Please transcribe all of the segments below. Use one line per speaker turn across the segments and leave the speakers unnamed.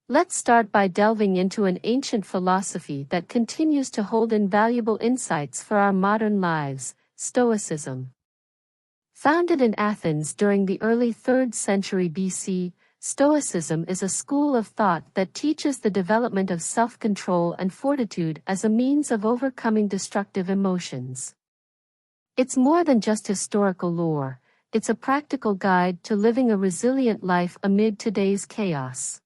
Let's start by delving into an ancient philosophy that continues to hold invaluable insights for our modern lives, Stoicism. Founded in Athens during the early 3rd century BC, Stoicism is a school of thought that teaches the development of self-control and fortitude as a means of overcoming destructive emotions. It's more than just historical lore, it's a practical guide to living a resilient life amid today's chaos.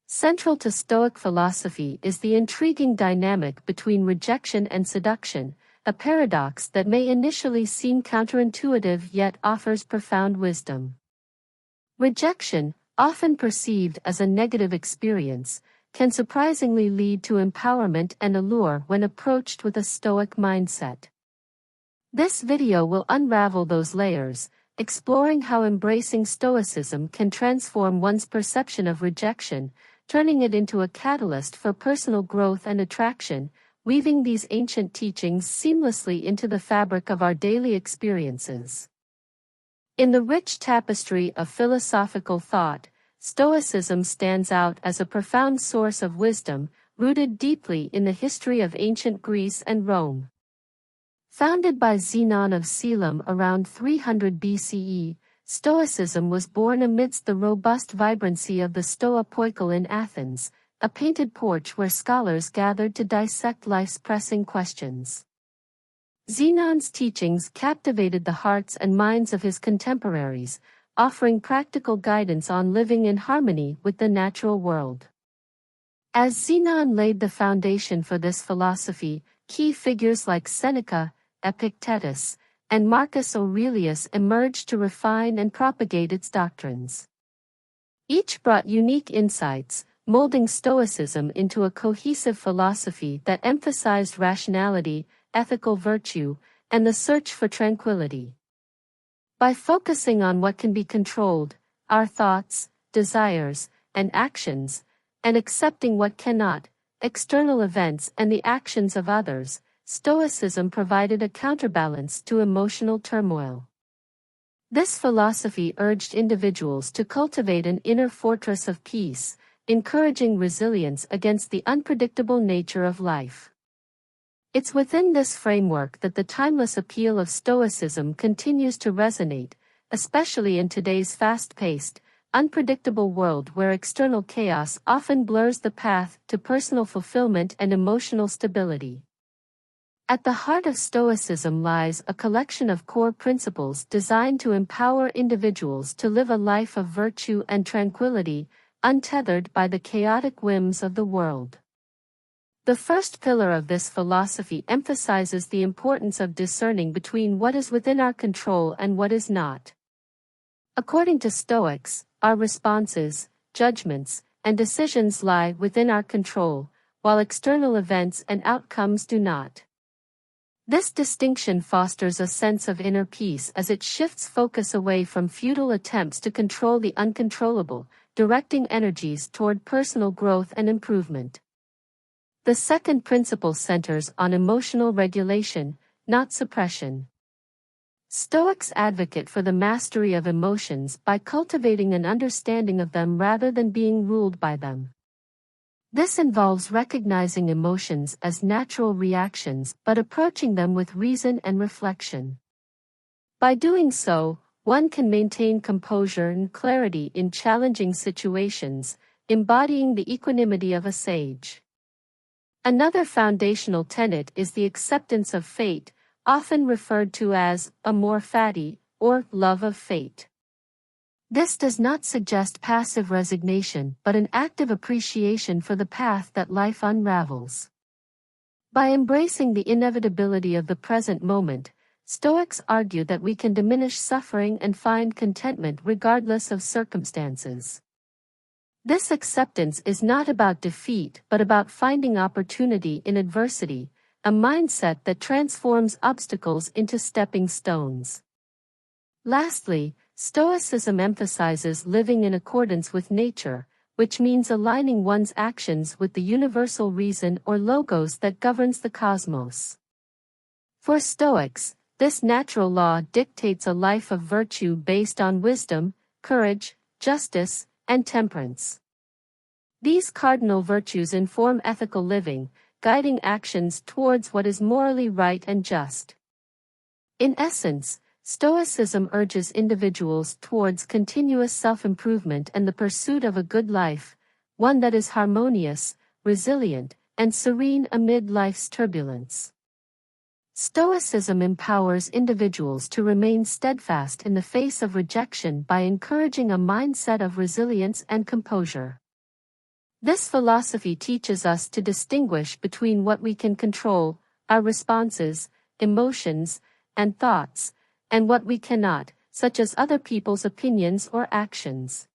Central to Stoic philosophy is the intriguing dynamic between rejection and seduction, a paradox that may initially seem counterintuitive yet offers profound wisdom. Rejection, often perceived as a negative experience, can surprisingly lead to empowerment and allure when approached with a Stoic mindset. This video will unravel those layers, exploring how embracing Stoicism can transform one's perception of rejection, turning it into a catalyst for personal growth and attraction, weaving these ancient teachings seamlessly into the fabric of our daily experiences. In the rich tapestry of philosophical thought, Stoicism stands out as a profound source of wisdom, rooted deeply in the history of ancient Greece and Rome. Founded by Zenon of Caelum around 300 BCE, Stoicism was born amidst the robust vibrancy of the Stoa Poikile in Athens, a painted porch where scholars gathered to dissect life's pressing questions. Zenon's teachings captivated the hearts and minds of his contemporaries, offering practical guidance on living in harmony with the natural world. As Zenon laid the foundation for this philosophy, key figures like Seneca, Epictetus, and Marcus Aurelius emerged to refine and propagate its doctrines. Each brought unique insights, molding Stoicism into a cohesive philosophy that emphasized rationality, ethical virtue, and the search for tranquility. By focusing on what can be controlled, our thoughts, desires, and actions, and accepting what cannot, external events and the actions of others, Stoicism provided a counterbalance to emotional turmoil. This philosophy urged individuals to cultivate an inner fortress of peace, encouraging resilience against the unpredictable nature of life. It's within this framework that the timeless appeal of Stoicism continues to resonate, especially in today's fast-paced, unpredictable world where external chaos often blurs the path to personal fulfillment and emotional stability. At the heart of Stoicism lies a collection of core principles designed to empower individuals to live a life of virtue and tranquility, untethered by the chaotic whims of the world. The first pillar of this philosophy emphasizes the importance of discerning between what is within our control and what is not. According to Stoics, our responses, judgments, and decisions lie within our control, while external events and outcomes do not. This distinction fosters a sense of inner peace as it shifts focus away from futile attempts to control the uncontrollable, directing energies toward personal growth and improvement. The second principle centers on emotional regulation, not suppression. Stoics advocate for the mastery of emotions by cultivating an understanding of them rather than being ruled by them. This involves recognizing emotions as natural reactions but approaching them with reason and reflection. By doing so, one can maintain composure and clarity in challenging situations, embodying the equanimity of a sage. Another foundational tenet is the acceptance of fate, often referred to as amor fati, or love of fate. This does not suggest passive resignation but an active appreciation for the path that life unravels. By embracing the inevitability of the present moment, Stoics argue that we can diminish suffering and find contentment regardless of circumstances. This acceptance is not about defeat but about finding opportunity in adversity, a mindset that transforms obstacles into stepping stones. Lastly, Stoicism emphasizes living in accordance with nature, which means aligning one's actions with the universal reason or logos that governs the cosmos. For Stoics, this natural law dictates a life of virtue based on wisdom, courage, justice, and temperance. These cardinal virtues inform ethical living, guiding actions towards what is morally right and just. In essence, Stoicism urges individuals towards continuous self-improvement and the pursuit of a good life, one that is harmonious, resilient, and serene amid life's turbulence. Stoicism empowers individuals to remain steadfast in the face of rejection by encouraging a mindset of resilience and composure. This philosophy teaches us to distinguish between what we can control, our responses, emotions, and thoughts, and what we cannot, such as other people's opinions or actions.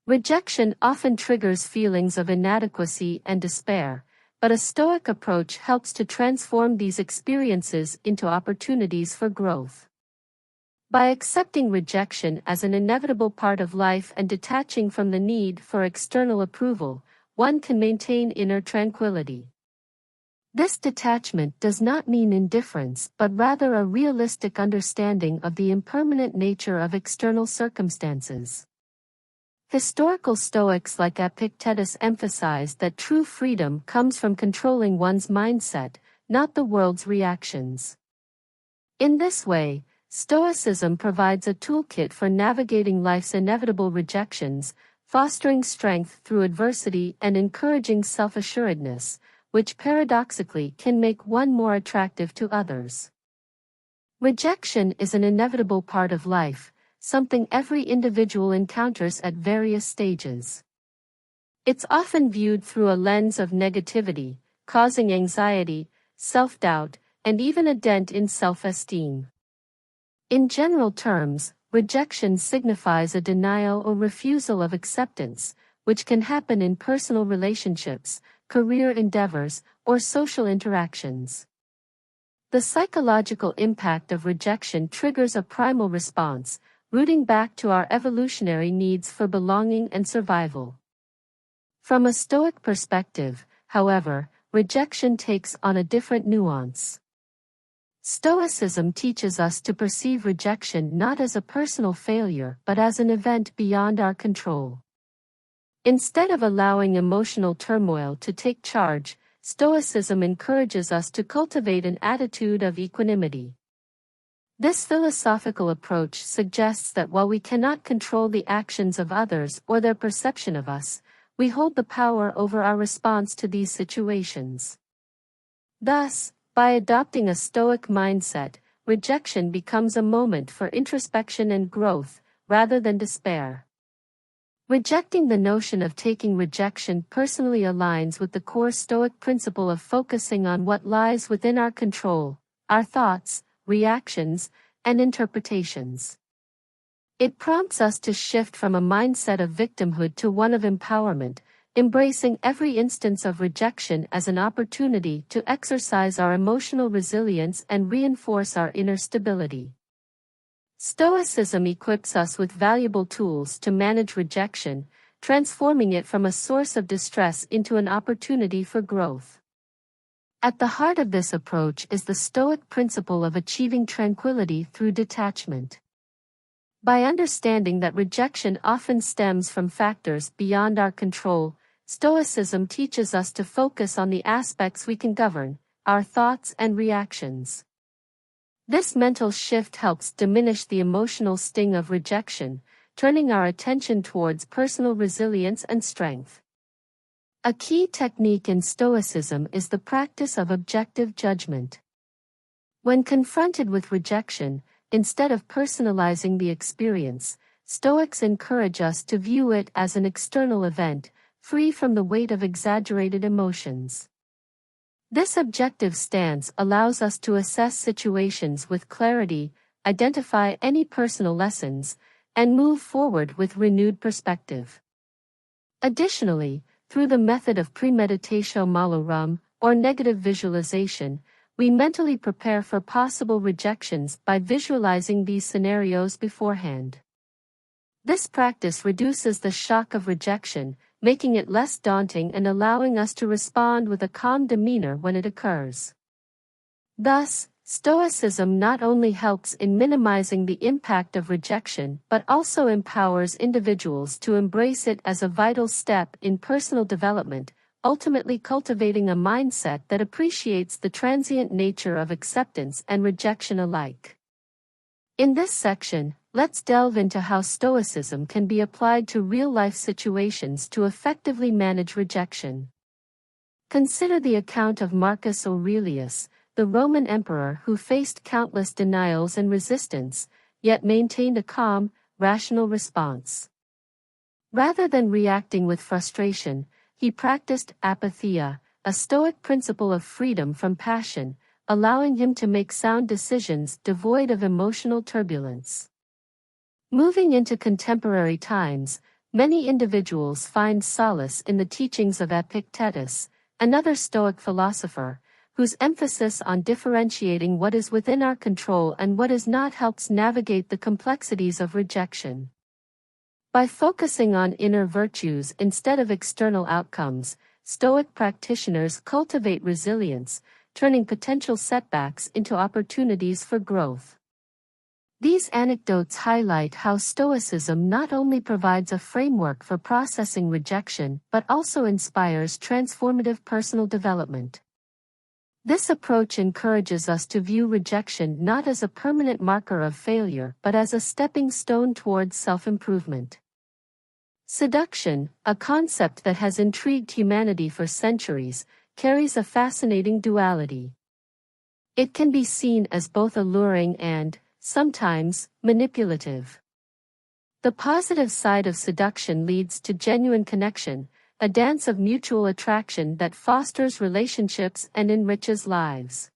Rejection often triggers feelings of inadequacy and despair, but a Stoic approach helps to transform these experiences into opportunities for growth. By accepting rejection as an inevitable part of life and detaching from the need for external approval, one can maintain inner tranquility. This detachment does not mean indifference but rather a realistic understanding of the impermanent nature of external circumstances. Historical Stoics like Epictetus emphasized that true freedom comes from controlling one's mindset, not the world's reactions. In this way, Stoicism provides a toolkit for navigating life's inevitable rejections, fostering strength through adversity and encouraging self-assuredness, which paradoxically can make one more attractive to others. Rejection is an inevitable part of life, something every individual encounters at various stages. It's often viewed through a lens of negativity, causing anxiety, self-doubt, and even a dent in self-esteem. In general terms, rejection signifies a denial or refusal of acceptance, which can happen in personal relationships, career endeavors, or social interactions. The psychological impact of rejection triggers a primal response, rooting back to our evolutionary needs for belonging and survival. From a Stoic perspective, however, rejection takes on a different nuance. Stoicism teaches us to perceive rejection not as a personal failure but as an event beyond our control. Instead of allowing emotional turmoil to take charge, Stoicism encourages us to cultivate an attitude of equanimity. This philosophical approach suggests that while we cannot control the actions of others or their perception of us, we hold the power over our response to these situations. Thus, by adopting a Stoic mindset, rejection becomes a moment for introspection and growth, rather than despair. Rejecting the notion of taking rejection personally aligns with the core Stoic principle of focusing on what lies within our control, our thoughts, reactions, and interpretations. It prompts us to shift from a mindset of victimhood to one of empowerment, embracing every instance of rejection as an opportunity to exercise our emotional resilience and reinforce our inner stability. Stoicism equips us with valuable tools to manage rejection, transforming it from a source of distress into an opportunity for growth. At the heart of this approach is the Stoic principle of achieving tranquility through detachment. By understanding that rejection often stems from factors beyond our control, Stoicism teaches us to focus on the aspects we can govern, our thoughts and reactions. This mental shift helps diminish the emotional sting of rejection, turning our attention towards personal resilience and strength. A key technique in Stoicism is the practice of objective judgment. When confronted with rejection, instead of personalizing the experience, Stoics encourage us to view it as an external event, free from the weight of exaggerated emotions. This objective stance allows us to assess situations with clarity, identify any personal lessons, and move forward with renewed perspective. Additionally, through the method of premeditatio malorum, or negative visualization, we mentally prepare for possible rejections by visualizing these scenarios beforehand. This practice reduces the shock of rejection, making it less daunting and allowing us to respond with a calm demeanor when it occurs. Thus, Stoicism not only helps in minimizing the impact of rejection but also empowers individuals to embrace it as a vital step in personal development, ultimately cultivating a mindset that appreciates the transient nature of acceptance and rejection alike. In this section, let's delve into how Stoicism can be applied to real-life situations to effectively manage rejection. Consider the account of Marcus Aurelius, the Roman emperor who faced countless denials and resistance, yet maintained a calm, rational response. Rather than reacting with frustration, he practiced apatheia, a Stoic principle of freedom from passion, allowing him to make sound decisions devoid of emotional turbulence. Moving into contemporary times, many individuals find solace in the teachings of Epictetus, another Stoic philosopher, whose emphasis on differentiating what is within our control and what is not helps navigate the complexities of rejection. By focusing on inner virtues instead of external outcomes, Stoic practitioners cultivate resilience, turning potential setbacks into opportunities for growth. These anecdotes highlight how Stoicism not only provides a framework for processing rejection but also inspires transformative personal development. This approach encourages us to view rejection not as a permanent marker of failure but as a stepping stone towards self-improvement. Seduction, a concept that has intrigued humanity for centuries, carries a fascinating duality. It can be seen as both alluring and, sometimes, manipulative. The positive side of seduction leads to genuine connection, a dance of mutual attraction that fosters relationships and enriches lives.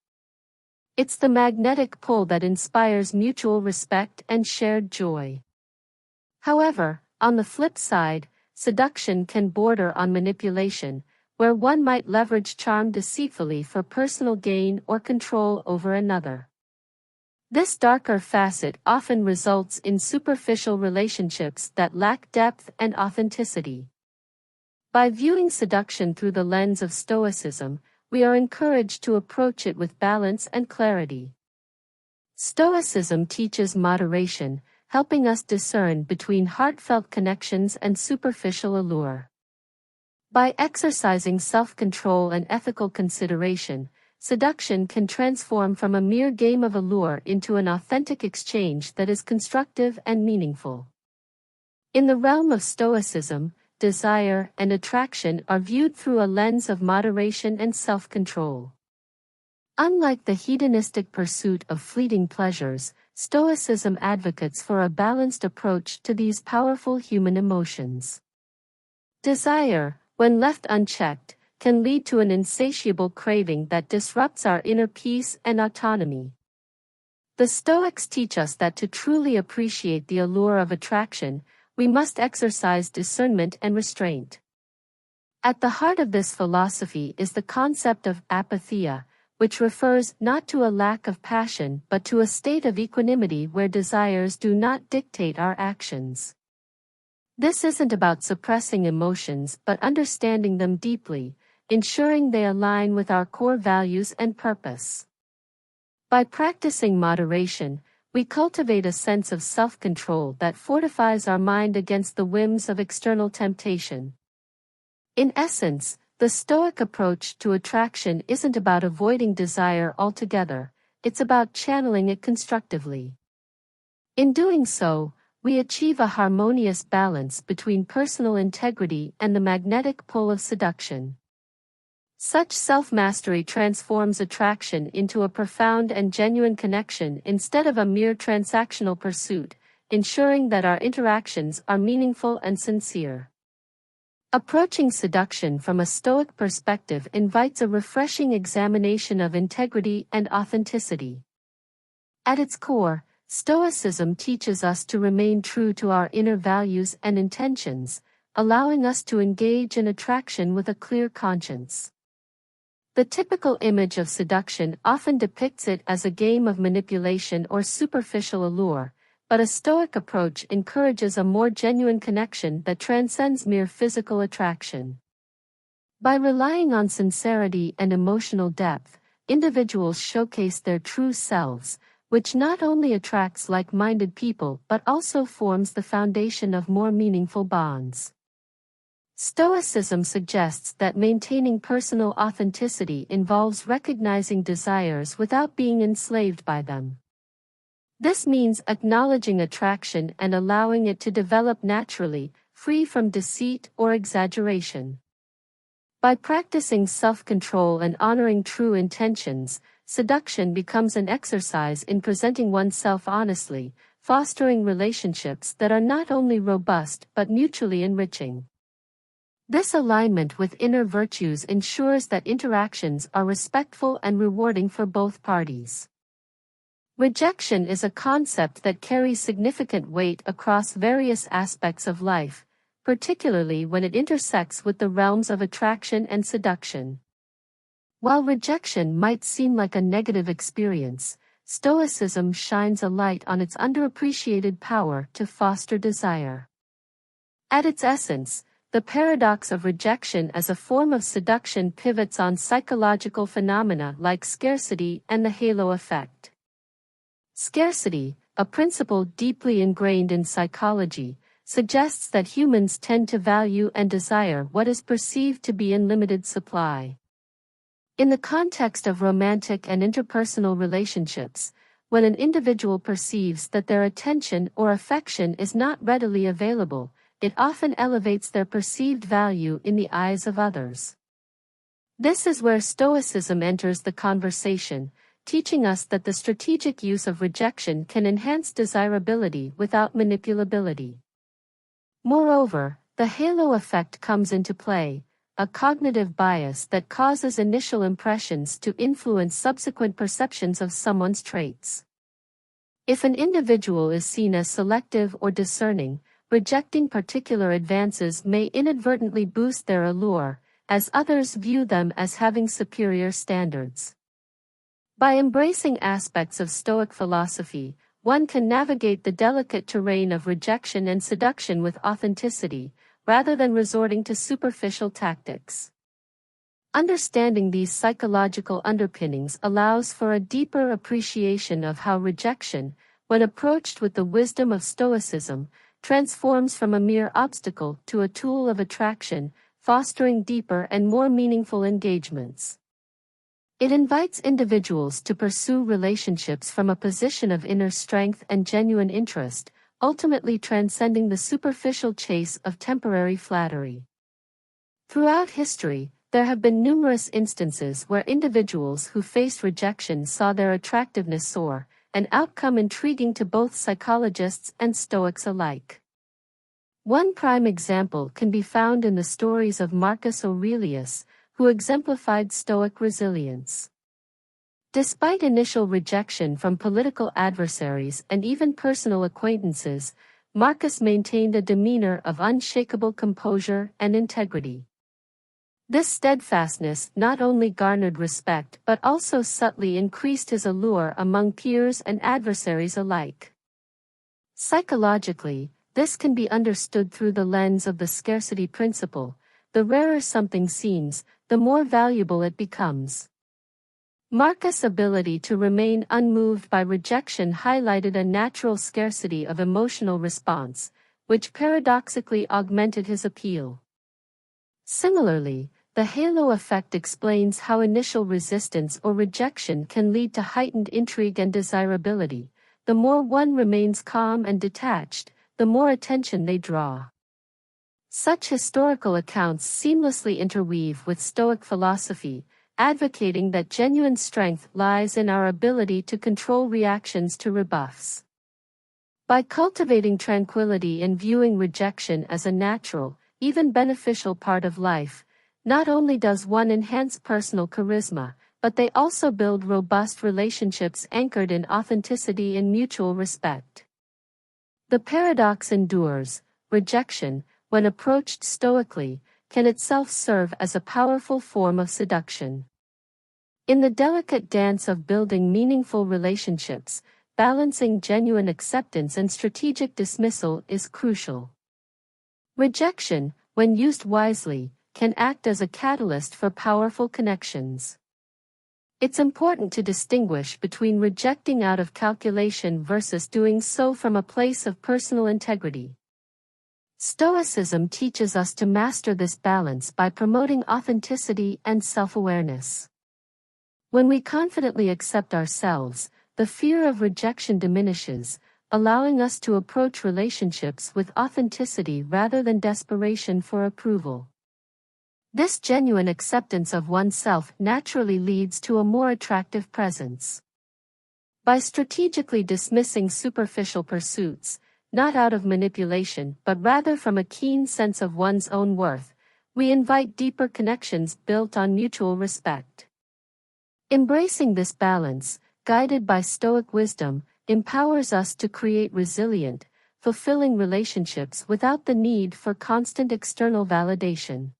It's the magnetic pull that inspires mutual respect and shared joy. However, on the flip side, seduction can border on manipulation, where one might leverage charm deceitfully for personal gain or control over another. This darker facet often results in superficial relationships that lack depth and authenticity. By viewing seduction through the lens of Stoicism, we are encouraged to approach it with balance and clarity. Stoicism teaches moderation, helping us discern between heartfelt connections and superficial allure. By exercising self-control and ethical consideration, seduction can transform from a mere game of allure into an authentic exchange that is constructive and meaningful. In the realm of Stoicism, desire and attraction are viewed through a lens of moderation and self-control. Unlike the hedonistic pursuit of fleeting pleasures, Stoicism advocates for a balanced approach to these powerful human emotions. Desire, when left unchecked, can lead to an insatiable craving that disrupts our inner peace and autonomy. The Stoics teach us that to truly appreciate the allure of attraction, we must exercise discernment and restraint. At the heart of this philosophy is the concept of apatheia, which refers not to a lack of passion but to a state of equanimity where desires do not dictate our actions. This isn't about suppressing emotions but understanding them deeply, ensuring they align with our core values and purpose. By practicing moderation, we cultivate a sense of self-control that fortifies our mind against the whims of external temptation. In essence, the Stoic approach to attraction isn't about avoiding desire altogether, it's about channeling it constructively. In doing so, we achieve a harmonious balance between personal integrity and the magnetic pull of seduction. Such self-mastery transforms attraction into a profound and genuine connection instead of a mere transactional pursuit, ensuring that our interactions are meaningful and sincere. Approaching seduction from a Stoic perspective invites a refreshing examination of integrity and authenticity. At its core, Stoicism teaches us to remain true to our inner values and intentions, allowing us to engage in attraction with a clear conscience. The typical image of seduction often depicts it as a game of manipulation or superficial allure, but a Stoic approach encourages a more genuine connection that transcends mere physical attraction. By relying on sincerity and emotional depth, individuals showcase their true selves, which not only attracts like-minded people but also forms the foundation of more meaningful bonds. Stoicism suggests that maintaining personal authenticity involves recognizing desires without being enslaved by them. This means acknowledging attraction and allowing it to develop naturally, free from deceit or exaggeration. By practicing self-control and honoring true intentions, seduction becomes an exercise in presenting oneself honestly, fostering relationships that are not only robust but mutually enriching. This alignment with inner virtues ensures that interactions are respectful and rewarding for both parties. Rejection is a concept that carries significant weight across various aspects of life, particularly when it intersects with the realms of attraction and seduction. While rejection might seem like a negative experience, Stoicism shines a light on its underappreciated power to foster desire. At its essence, the paradox of rejection as a form of seduction pivots on psychological phenomena like scarcity and the halo effect. Scarcity, a principle deeply ingrained in psychology, suggests that humans tend to value and desire what is perceived to be in limited supply. In the context of romantic and interpersonal relationships, when an individual perceives that their attention or affection is not readily available, it often elevates their perceived value in the eyes of others. This is where Stoicism enters the conversation, teaching us that the strategic use of rejection can enhance desirability without manipulability. Moreover, the halo effect comes into play, a cognitive bias that causes initial impressions to influence subsequent perceptions of someone's traits. If an individual is seen as selective or discerning, rejecting particular advances may inadvertently boost their allure, as others view them as having superior standards. By embracing aspects of Stoic philosophy, one can navigate the delicate terrain of rejection and seduction with authenticity, rather than resorting to superficial tactics. Understanding these psychological underpinnings allows for a deeper appreciation of how rejection, when approached with the wisdom of Stoicism, transforms from a mere obstacle to a tool of attraction, fostering deeper and more meaningful engagements. It invites individuals to pursue relationships from a position of inner strength and genuine interest, ultimately transcending the superficial chase of temporary flattery. Throughout history, there have been numerous instances where individuals who faced rejection saw their attractiveness soar, an outcome intriguing to both psychologists and Stoics alike. One prime example can be found in the stories of Marcus Aurelius, who exemplified Stoic resilience. Despite initial rejection from political adversaries and even personal acquaintances, Marcus maintained a demeanor of unshakable composure and integrity. This steadfastness not only garnered respect but also subtly increased his allure among peers and adversaries alike. Psychologically, this can be understood through the lens of the scarcity principle. The rarer something seems, the more valuable it becomes. Marcus' ability to remain unmoved by rejection highlighted a natural scarcity of emotional response, which paradoxically augmented his appeal. Similarly, the halo effect explains how initial resistance or rejection can lead to heightened intrigue and desirability. The more one remains calm and detached, the more attention they draw. Such historical accounts seamlessly interweave with Stoic philosophy, advocating that genuine strength lies in our ability to control reactions to rebuffs. By cultivating tranquility and viewing rejection as a natural, even beneficial part of life, not only does one enhance personal charisma, but they also build robust relationships anchored in authenticity and mutual respect. The paradox endures: rejection, when approached stoically, can itself serve as a powerful form of seduction. In the delicate dance of building meaningful relationships, balancing genuine acceptance and strategic dismissal is crucial. Rejection, when used wisely, can act as a catalyst for powerful connections. It's important to distinguish between rejecting out of calculation versus doing so from a place of personal integrity. Stoicism teaches us to master this balance by promoting authenticity and self-awareness. When we confidently accept ourselves, the fear of rejection diminishes, allowing us to approach relationships with authenticity rather than desperation for approval. This genuine acceptance of oneself naturally leads to a more attractive presence. By strategically dismissing superficial pursuits, not out of manipulation but rather from a keen sense of one's own worth, we invite deeper connections built on mutual respect. Embracing this balance, guided by Stoic wisdom, empowers us to create resilient, fulfilling relationships without the need for constant external validation.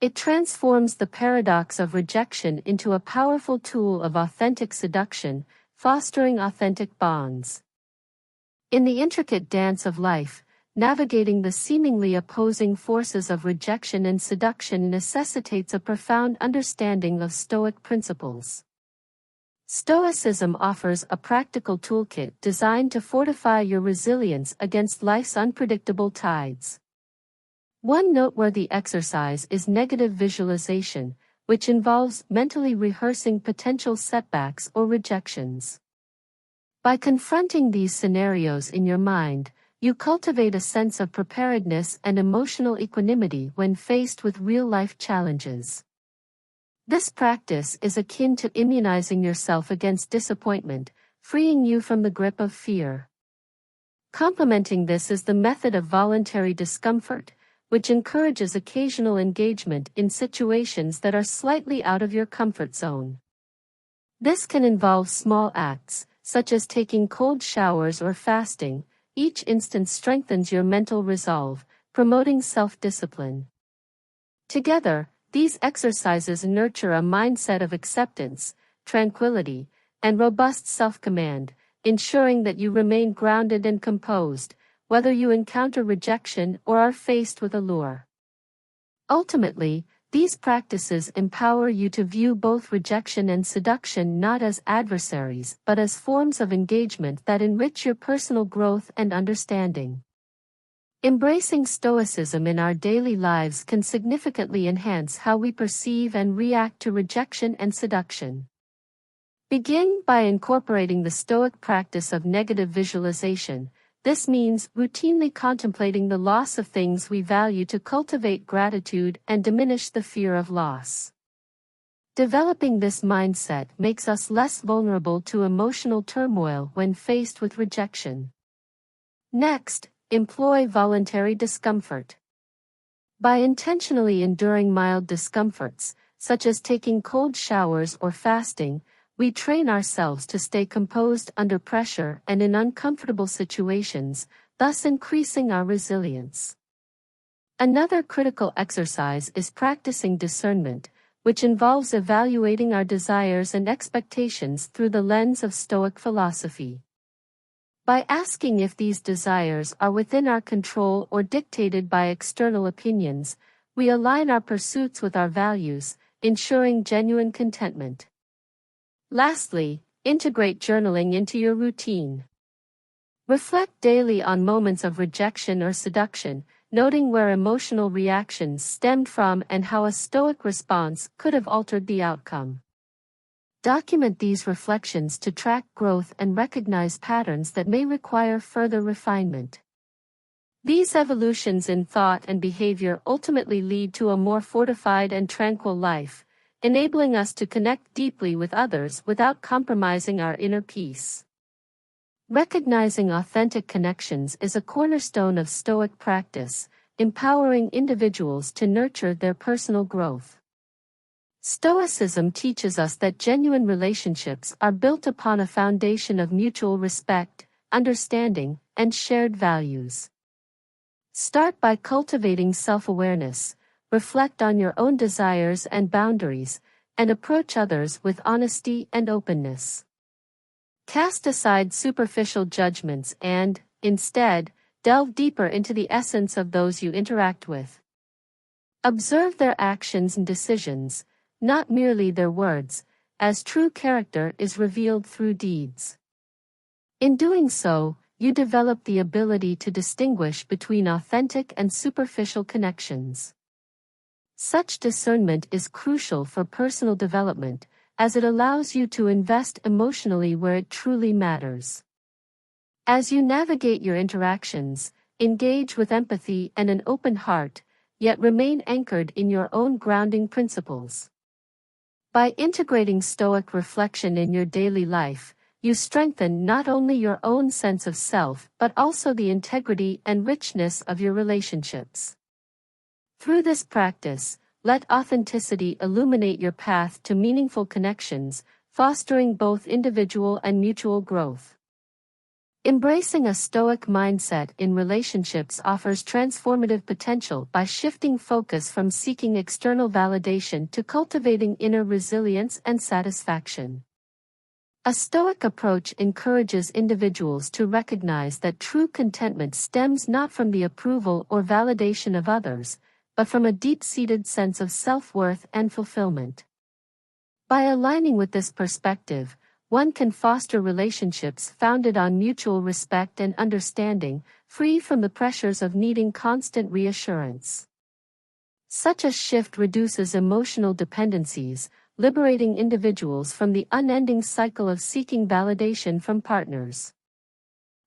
It transforms the paradox of rejection into a powerful tool of authentic seduction, fostering authentic bonds. In the intricate dance of life, navigating the seemingly opposing forces of rejection and seduction necessitates a profound understanding of Stoic principles. Stoicism offers a practical toolkit designed to fortify your resilience against life's unpredictable tides. One noteworthy exercise is negative visualization, which involves mentally rehearsing potential setbacks or rejections. By confronting these scenarios in your mind, you cultivate a sense of preparedness and emotional equanimity when faced with real-life challenges. This practice is akin to immunizing yourself against disappointment, freeing you from the grip of fear. Complementing this is the method of voluntary discomfort, which encourages occasional engagement in situations that are slightly out of your comfort zone. This can involve small acts, such as taking cold showers or fasting. Each instance strengthens your mental resolve, promoting self-discipline. Together, these exercises nurture a mindset of acceptance, tranquility, and robust self-command, ensuring that you remain grounded and composed, whether you encounter rejection or are faced with allure. Ultimately, these practices empower you to view both rejection and seduction not as adversaries but as forms of engagement that enrich your personal growth and understanding. Embracing Stoicism in our daily lives can significantly enhance how we perceive and react to rejection and seduction. Begin by incorporating the Stoic practice of negative visualization. This means routinely contemplating the loss of things we value to cultivate gratitude and diminish the fear of loss. Developing this mindset makes us less vulnerable to emotional turmoil when faced with rejection. Next, employ voluntary discomfort. By intentionally enduring mild discomforts, such as taking cold showers or fasting, we train ourselves to stay composed under pressure and in uncomfortable situations, thus increasing our resilience. Another critical exercise is practicing discernment, which involves evaluating our desires and expectations through the lens of Stoic philosophy. By asking if these desires are within our control or dictated by external opinions, we align our pursuits with our values, ensuring genuine contentment. Lastly, integrate journaling into your routine. Reflect daily on moments of rejection or seduction, noting where emotional reactions stemmed from and how a Stoic response could have altered the outcome. Document these reflections to track growth and recognize patterns that may require further refinement. These evolutions in thought and behavior ultimately lead to a more fortified and tranquil life, enabling us to connect deeply with others without compromising our inner peace. Recognizing authentic connections is a cornerstone of Stoic practice, empowering individuals to nurture their personal growth. Stoicism teaches us that genuine relationships are built upon a foundation of mutual respect, understanding, and shared values. Start by cultivating self-awareness, reflect on your own desires and boundaries, and approach others with honesty and openness. Cast aside superficial judgments and, instead, delve deeper into the essence of those you interact with. Observe their actions and decisions, not merely their words, as true character is revealed through deeds. In doing so, you develop the ability to distinguish between authentic and superficial connections. Such discernment is crucial for personal development, as it allows you to invest emotionally where it truly matters. As you navigate your interactions, engage with empathy and an open heart, yet remain anchored in your own grounding principles. By integrating Stoic reflection in your daily life, you strengthen not only your own sense of self but also the integrity and richness of your relationships. Through this practice, let authenticity illuminate your path to meaningful connections, fostering both individual and mutual growth. Embracing a Stoic mindset in relationships offers transformative potential by shifting focus from seeking external validation to cultivating inner resilience and satisfaction. A Stoic approach encourages individuals to recognize that true contentment stems not from the approval or validation of others, but from a deep-seated sense of self-worth and fulfillment. By aligning with this perspective, one can foster relationships founded on mutual respect and understanding, free from the pressures of needing constant reassurance. Such a shift reduces emotional dependencies, liberating individuals from the unending cycle of seeking validation from partners.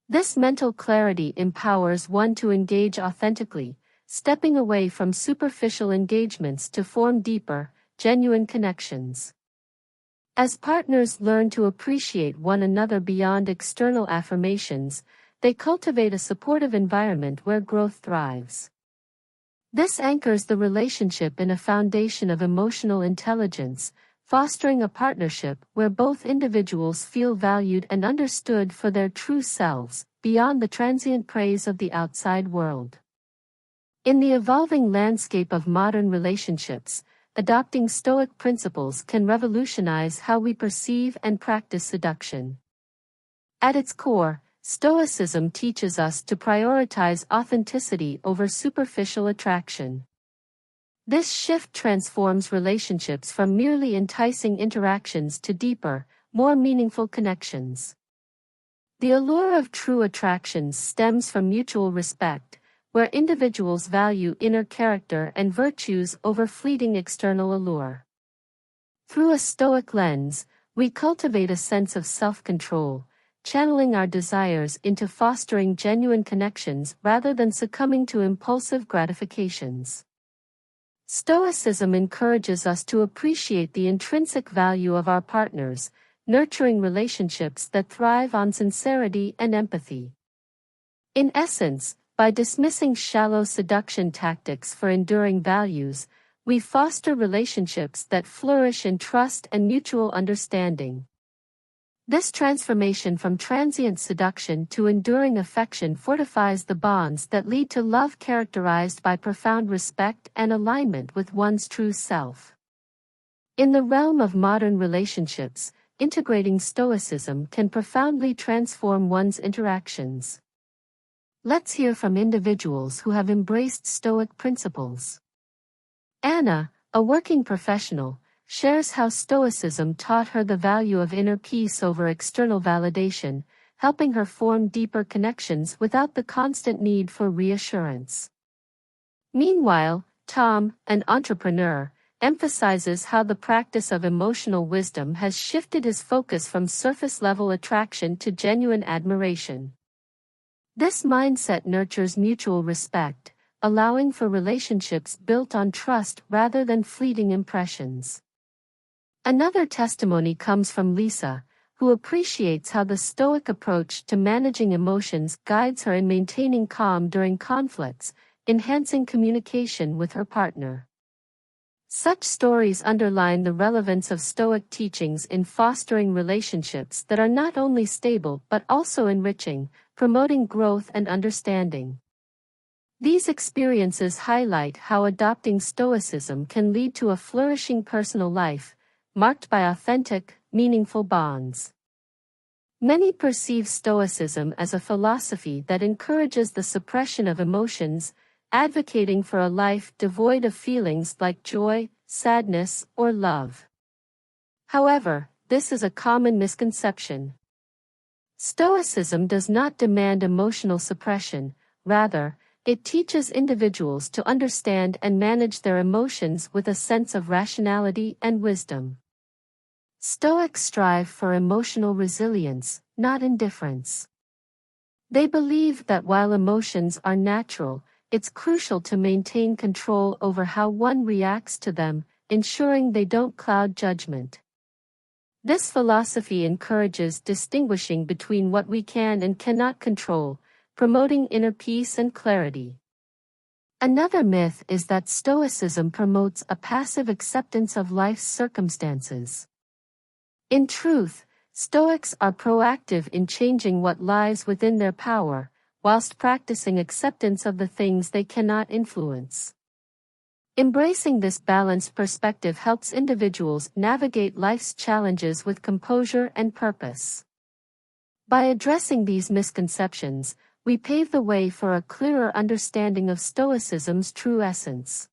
This mental clarity empowers one to engage authentically, stepping away from superficial engagements to form deeper, genuine connections. As partners learn to appreciate one another beyond external affirmations, they cultivate a supportive environment where growth thrives. This anchors the relationship in a foundation of emotional intelligence, fostering a partnership where both individuals feel valued and understood for their true selves, beyond the transient praise of the outside world. In the evolving landscape of modern relationships, adopting Stoic principles can revolutionize how we perceive and practice seduction. At its core, Stoicism teaches us to prioritize authenticity over superficial attraction. This shift transforms relationships from merely enticing interactions to deeper, more meaningful connections. The allure of true attractions stems from mutual respect, where individuals value inner character and virtues over fleeting external allure. Through a Stoic lens, we cultivate a sense of self-control, channeling our desires into fostering genuine connections rather than succumbing to impulsive gratifications. Stoicism encourages us to appreciate the intrinsic value of our partners, nurturing relationships that thrive on sincerity and empathy. In essence, by dismissing shallow seduction tactics for enduring values, we foster relationships that flourish in trust and mutual understanding. This transformation from transient seduction to enduring affection fortifies the bonds that lead to love characterized by profound respect and alignment with one's true self. In the realm of modern relationships, integrating Stoicism can profoundly transform one's interactions. Let's hear from individuals who have embraced Stoic principles. Anna, a working professional, shares how Stoicism taught her the value of inner peace over external validation, helping her form deeper connections without the constant need for reassurance. Meanwhile, Tom, an entrepreneur, emphasizes how the practice of emotional wisdom has shifted his focus from surface-level attraction to genuine admiration. This mindset nurtures mutual respect, allowing for relationships built on trust rather than fleeting impressions. Another testimony comes from Lisa, who appreciates how the Stoic approach to managing emotions guides her in maintaining calm during conflicts, enhancing communication with her partner. Such stories underline the relevance of Stoic teachings in fostering relationships that are not only stable but also enriching, promoting growth and understanding. These experiences highlight how adopting Stoicism can lead to a flourishing personal life, marked by authentic, meaningful bonds. Many perceive Stoicism as a philosophy that encourages the suppression of emotions, advocating for a life devoid of feelings like joy, sadness, or love. However, this is a common misconception. Stoicism does not demand emotional suppression, rather, it teaches individuals to understand and manage their emotions with a sense of rationality and wisdom. Stoics strive for emotional resilience, not indifference. They believe that while emotions are natural, it's crucial to maintain control over how one reacts to them, ensuring they don't cloud judgment. This philosophy encourages distinguishing between what we can and cannot control, promoting inner peace and clarity. Another myth is that Stoicism promotes a passive acceptance of life's circumstances. In truth, Stoics are proactive in changing what lies within their power, whilst practicing acceptance of the things they cannot influence. Embracing this balanced perspective helps individuals navigate life's challenges with composure and purpose. By addressing these misconceptions, we pave the way for a clearer understanding of Stoicism's true essence.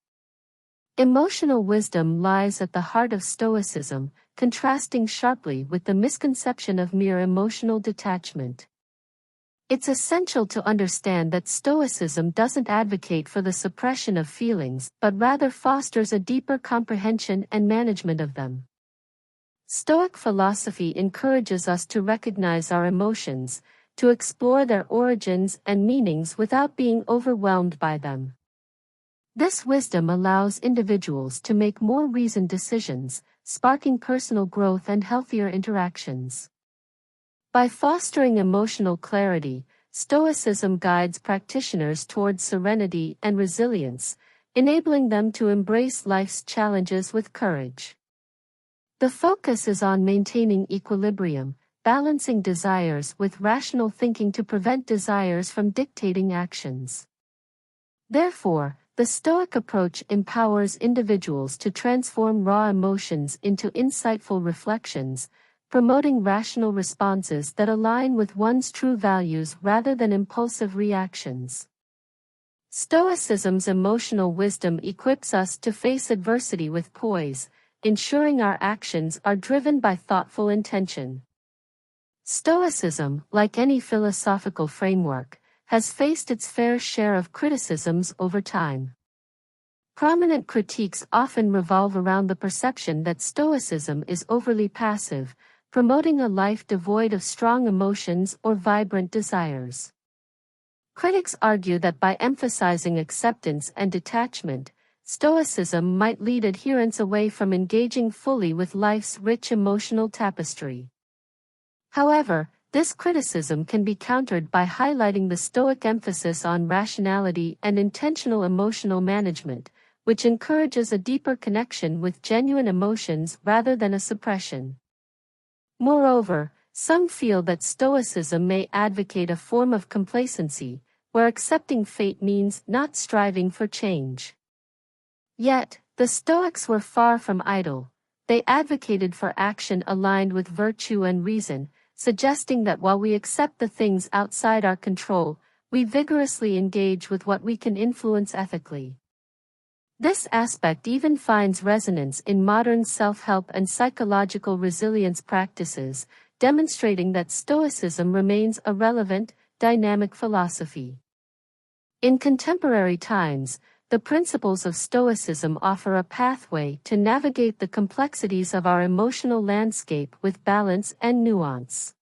Emotional wisdom lies at the heart of Stoicism, contrasting sharply with the misconception of mere emotional detachment. It's essential to understand that Stoicism doesn't advocate for the suppression of feelings, but rather fosters a deeper comprehension and management of them. Stoic philosophy encourages us to recognize our emotions, to explore their origins and meanings without being overwhelmed by them. This wisdom allows individuals to make more reasoned decisions, sparking personal growth and healthier interactions. By fostering emotional clarity, Stoicism guides practitioners towards serenity and resilience, enabling them to embrace life's challenges with courage. The focus is on maintaining equilibrium, balancing desires with rational thinking to prevent desires from dictating actions. Therefore, the Stoic approach empowers individuals to transform raw emotions into insightful reflections, promoting rational responses that align with one's true values rather than impulsive reactions. Stoicism's emotional wisdom equips us to face adversity with poise, ensuring our actions are driven by thoughtful intention. Stoicism, like any philosophical framework, has faced its fair share of criticisms over time. Prominent critiques often revolve around the perception that Stoicism is overly passive, promoting a life devoid of strong emotions or vibrant desires. Critics argue that by emphasizing acceptance and detachment, Stoicism might lead adherents away from engaging fully with life's rich emotional tapestry. However, this criticism can be countered by highlighting the Stoic emphasis on rationality and intentional emotional management, which encourages a deeper connection with genuine emotions rather than a suppression. Moreover, some feel that Stoicism may advocate a form of complacency, where accepting fate means not striving for change. Yet, the Stoics were far from idle. They advocated for action aligned with virtue and reason, suggesting that while we accept the things outside our control, we vigorously engage with what we can influence ethically. This aspect even finds resonance in modern self-help and psychological resilience practices, demonstrating that Stoicism remains a relevant, dynamic philosophy. In contemporary times, the principles of Stoicism offer a pathway to navigate the complexities of our emotional landscape with balance and nuance.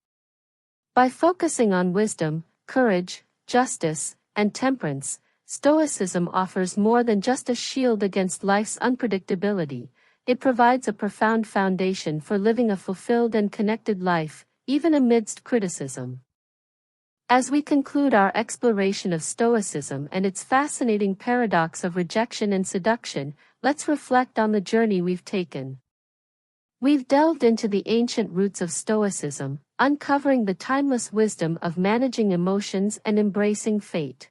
By focusing on wisdom, courage, justice, and temperance, Stoicism offers more than just a shield against life's unpredictability. It provides a profound foundation for living a fulfilled and connected life, even amidst criticism. As we conclude our exploration of Stoicism and its fascinating paradox of rejection and seduction, let's reflect on the journey we've taken. We've delved into the ancient roots of Stoicism, uncovering the timeless wisdom of managing emotions and embracing fate.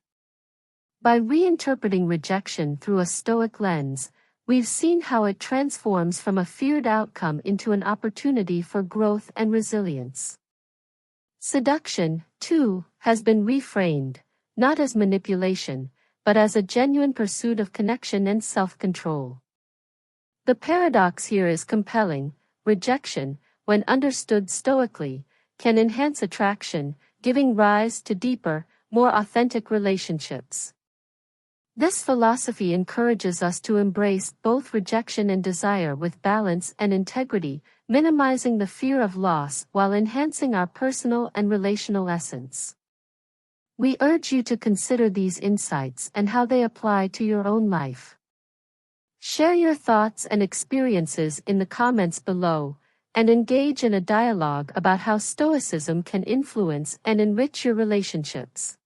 By reinterpreting rejection through a Stoic lens, we've seen how it transforms from a feared outcome into an opportunity for growth and resilience. Seduction, too, has been reframed, not as manipulation, but as a genuine pursuit of connection and self-control. The paradox here is compelling. rejection, when understood stoically, can enhance attraction, giving rise to deeper, more authentic relationships. This philosophy encourages us to embrace both rejection and desire with balance and integrity, minimizing the fear of loss while enhancing our personal and relational essence. We urge you to consider these insights and how they apply to your own life. Share your thoughts and experiences in the comments below, and engage in a dialogue about how Stoicism can influence and enrich your relationships.